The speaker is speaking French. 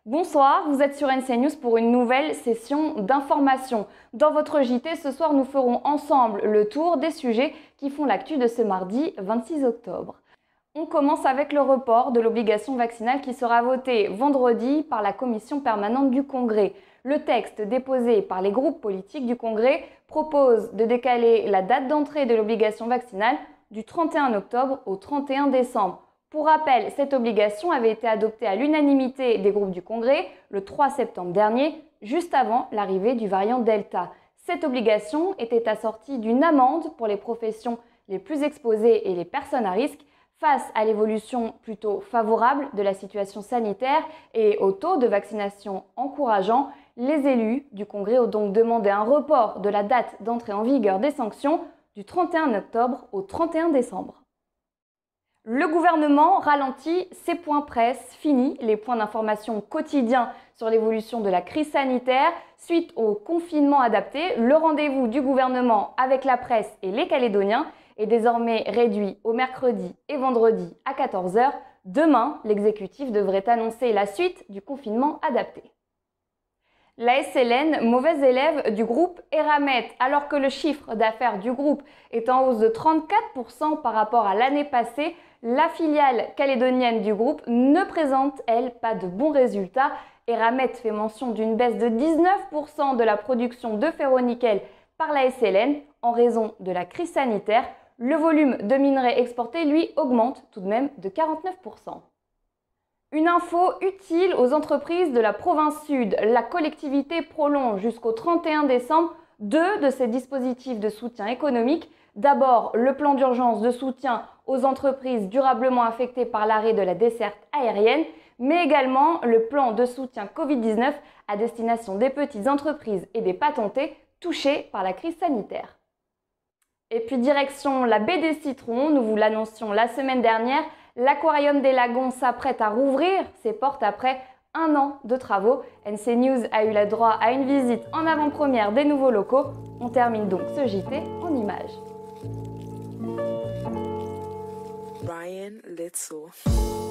Bonsoir, vous êtes sur NC News pour une nouvelle session d'information. Dans votre JT, ce soir, nous ferons ensemble le tour des sujets qui font l'actu de ce mardi 26 octobre. On commence avec le report de l'obligation vaccinale qui sera voté vendredi par la commission permanente du Congrès. Le texte déposé par les groupes politiques du Congrès propose de décaler la date d'entrée de l'obligation vaccinale du 31 octobre au 31 décembre. Pour rappel, cette obligation avait été adoptée à l'unanimité des groupes du Congrès le 3 septembre dernier, juste avant l'arrivée du variant Delta. Cette obligation était assortie d'une amende pour les professions les plus exposées et les personnes à risque face à l'évolution plutôt favorable de la situation sanitaire et au taux de vaccination encourageant. Les élus du Congrès ont donc demandé un report de la date d'entrée en vigueur des sanctions du 31 octobre au 31 décembre. Le gouvernement ralentit ses points presse, fini les points d'information quotidiens sur l'évolution de la crise sanitaire. Suite au confinement adapté, le rendez-vous du gouvernement avec la presse et les Calédoniens est désormais réduit au mercredi et vendredi à 14 h. Demain, l'exécutif devrait annoncer la suite du confinement adapté. La SLN, mauvaise élève du groupe Eramet, alors que le chiffre d'affaires du groupe est en hausse de 34% par rapport à l'année passée, la filiale calédonienne du groupe ne présente, elle, pas de bons résultats. Eramet fait mention d'une baisse de 19% de la production de ferro-nickel par la SLN en raison de la crise sanitaire. Le volume de minerais exportés, lui, augmente tout de même de 49%. Une info utile aux entreprises de la province sud. La collectivité prolonge jusqu'au 31 décembre deux de ses dispositifs de soutien économique. D'abord, le plan d'urgence de soutien aux entreprises durablement affectées par l'arrêt de la desserte aérienne, mais également le plan de soutien Covid-19 à destination des petites entreprises et des patentés touchés par la crise sanitaire. Et puis direction la baie des Citrons, nous vous l'annoncions la semaine dernière, l'Aquarium des Lagons s'apprête à rouvrir ses portes après un an de travaux. NC News a eu le droit à une visite en avant-première des nouveaux locaux. On termine donc ce JT en images. Ryan Little.